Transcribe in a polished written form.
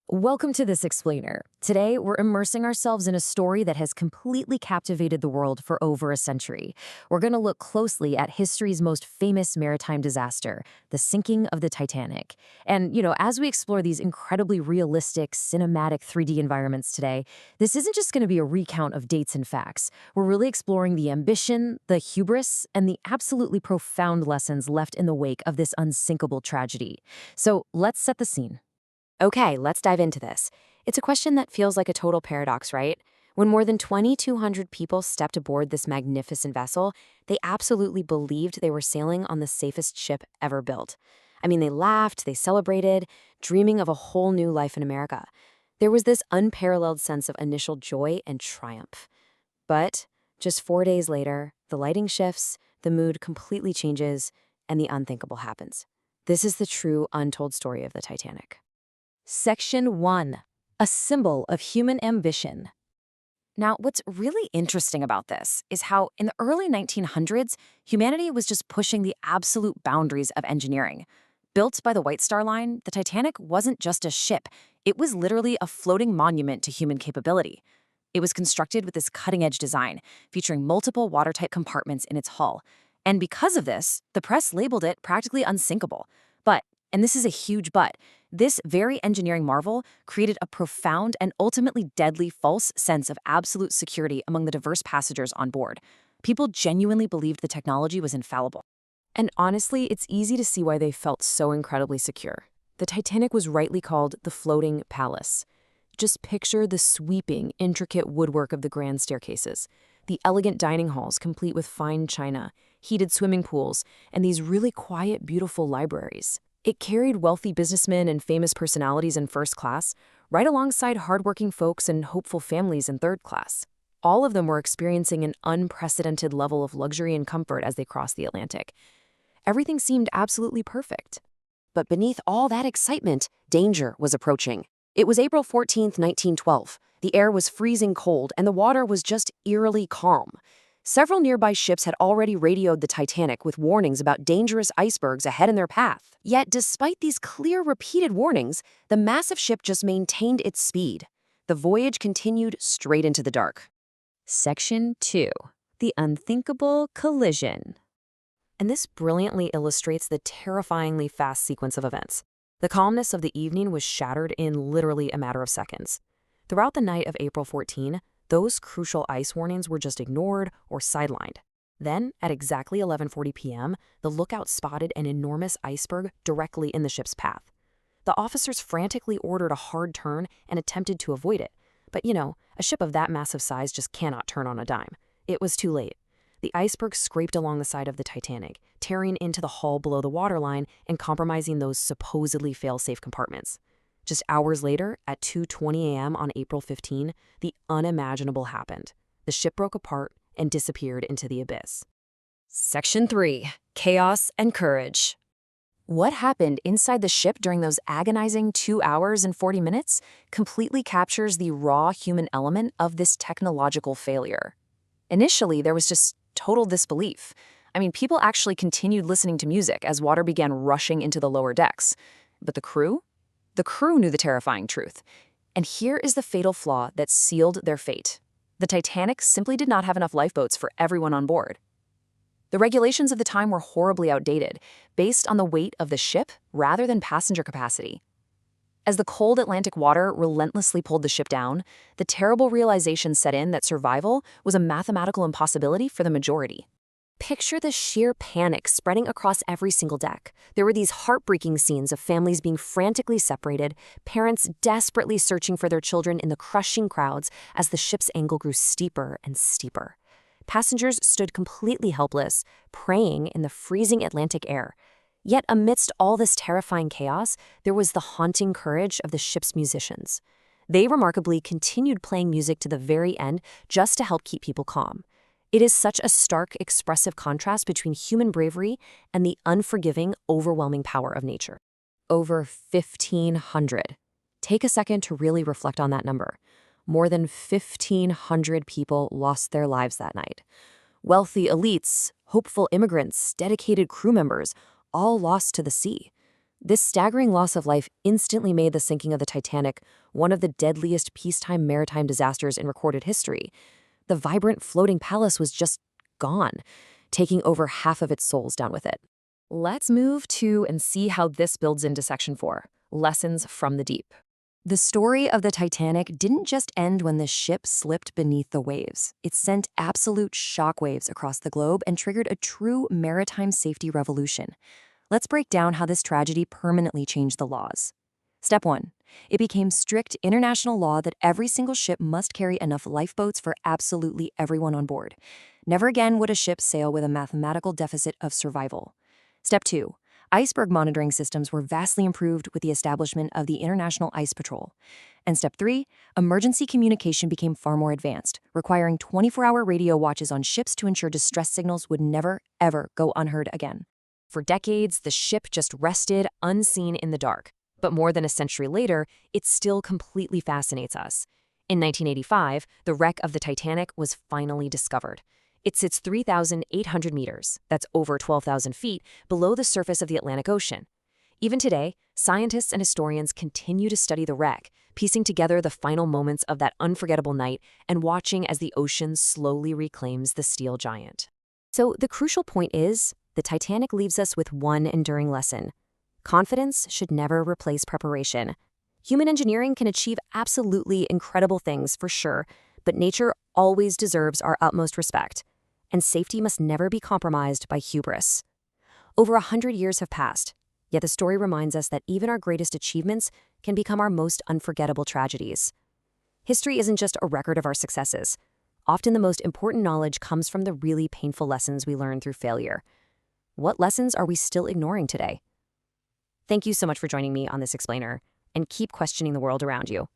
Welcome to This Explainer. Today, we're immersing ourselves in a story that has completely captivated the world for over a century. We're going to look closely at history's most famous maritime disaster, the sinking of the Titanic. And, as we explore these incredibly realistic, cinematic 3D environments today, this isn't just going to be a recount of dates and facts. We're really exploring the ambition, the hubris, and the absolutely profound lessons left in the wake of this unsinkable tragedy. So let's set the scene. Okay, let's dive into this. It's a question that feels like a total paradox, right? When more than 2,200 people stepped aboard this magnificent vessel, they absolutely believed they were sailing on the safest ship ever built. I mean, they laughed, they celebrated, dreaming of a whole new life in America. There was this unparalleled sense of initial joy and triumph. But just 4 days later, the lighting shifts, the mood completely changes, and the unthinkable happens. This is the true untold story of the Titanic. Section 1. A symbol of human ambition. Now, what's really interesting about this is how in the early 1900s, humanity was just pushing the absolute boundaries of engineering. Built by the White Star Line, the Titanic wasn't just a ship. It was literally a floating monument to human capability. It was constructed with this cutting-edge design, featuring multiple watertight compartments in its hull. And because of this, the press labeled it practically unsinkable. But, and this is a huge but, this very engineering marvel created a profound and ultimately deadly false sense of absolute security among the diverse passengers on board. People genuinely believed the technology was infallible. And honestly, it's easy to see why they felt so incredibly secure. The Titanic was rightly called the floating palace. Just picture the sweeping, intricate woodwork of the grand staircases, the elegant dining halls complete with fine china, heated swimming pools, and these really quiet, beautiful libraries. It carried wealthy businessmen and famous personalities in first class, right alongside hardworking folks and hopeful families in third class. All of them were experiencing an unprecedented level of luxury and comfort as they crossed the Atlantic. Everything seemed absolutely perfect. But beneath all that excitement, danger was approaching. It was April 14th, 1912. The air was freezing cold and the water was just eerily calm. Several nearby ships had already radioed the Titanic with warnings about dangerous icebergs ahead in their path. Yet, despite these clear, repeated warnings, the massive ship just maintained its speed. The voyage continued straight into the dark. Section 2. The unthinkable collision. And this brilliantly illustrates the terrifyingly fast sequence of events. The calmness of the evening was shattered in literally a matter of seconds. Throughout the night of April 14, those crucial ice warnings were just ignored or sidelined. Then, at exactly 11:40 p.m., the lookout spotted an enormous iceberg directly in the ship's path. The officers frantically ordered a hard turn and attempted to avoid it. But a ship of that massive size just cannot turn on a dime. It was too late. The iceberg scraped along the side of the Titanic, tearing into the hull below the waterline and compromising those supposedly fail-safe compartments. Just hours later, at 2:20 a.m. on April 15, the unimaginable happened. The ship broke apart and disappeared into the abyss. Section 3. Chaos and courage. What happened inside the ship during those agonizing 2 hours and 40 minutes completely captures the raw human element of this technological failure. Initially, there was just total disbelief. People actually continued listening to music as water began rushing into the lower decks. But the crew? The crew knew the terrifying truth. And here is the fatal flaw that sealed their fate. The Titanic simply did not have enough lifeboats for everyone on board. The regulations of the time were horribly outdated, based on the weight of the ship rather than passenger capacity. As the cold Atlantic water relentlessly pulled the ship down, the terrible realization set in that survival was a mathematical impossibility for the majority. Picture the sheer panic spreading across every single deck. There were these heartbreaking scenes of families being frantically separated, parents desperately searching for their children in the crushing crowds as the ship's angle grew steeper and steeper. Passengers stood completely helpless, praying in the freezing Atlantic air. Yet amidst all this terrifying chaos, there was the haunting courage of the ship's musicians. They remarkably continued playing music to the very end just to help keep people calm. It is such a stark, expressive contrast between human bravery and the unforgiving, overwhelming power of nature. Over 1,500. Take a second to really reflect on that number. More than 1,500 people lost their lives that night. Wealthy elites, hopeful immigrants, dedicated crew members, all lost to the sea. This staggering loss of life instantly made the sinking of the Titanic one of the deadliest peacetime maritime disasters in recorded history. The vibrant floating palace was just gone, taking over half of its souls down with it. Let's move to and see how this builds into Section 4, Lessons from the Deep. The story of the Titanic didn't just end when the ship slipped beneath the waves. It sent absolute shockwaves across the globe and triggered a true maritime safety revolution. Let's break down how this tragedy permanently changed the laws. Step 1. It became strict international law that every single ship must carry enough lifeboats for absolutely everyone on board. Never again would a ship sail with a mathematical deficit of survival. Step 2. Iceberg monitoring systems were vastly improved with the establishment of the International Ice Patrol. And Step 3. Emergency communication became far more advanced, requiring 24-hour radio watches on ships to ensure distress signals would never, ever go unheard again. For decades, the ship just rested unseen in the dark. But more than a century later, it still completely fascinates us. In 1985, the wreck of the Titanic was finally discovered. It sits 3,800 meters, that's over 12,000 feet, below the surface of the Atlantic Ocean. Even today, scientists and historians continue to study the wreck, piecing together the final moments of that unforgettable night and watching as the ocean slowly reclaims the steel giant. So the crucial point is, the Titanic leaves us with one enduring lesson. Confidence should never replace preparation. Human engineering can achieve absolutely incredible things for sure, but nature always deserves our utmost respect, and safety must never be compromised by hubris. Over 100 years have passed, yet the story reminds us that even our greatest achievements can become our most unforgettable tragedies. History isn't just a record of our successes. Often the most important knowledge comes from the really painful lessons we learn through failure. What lessons are we still ignoring today? Thank you so much for joining me on this explainer, and keep questioning the world around you.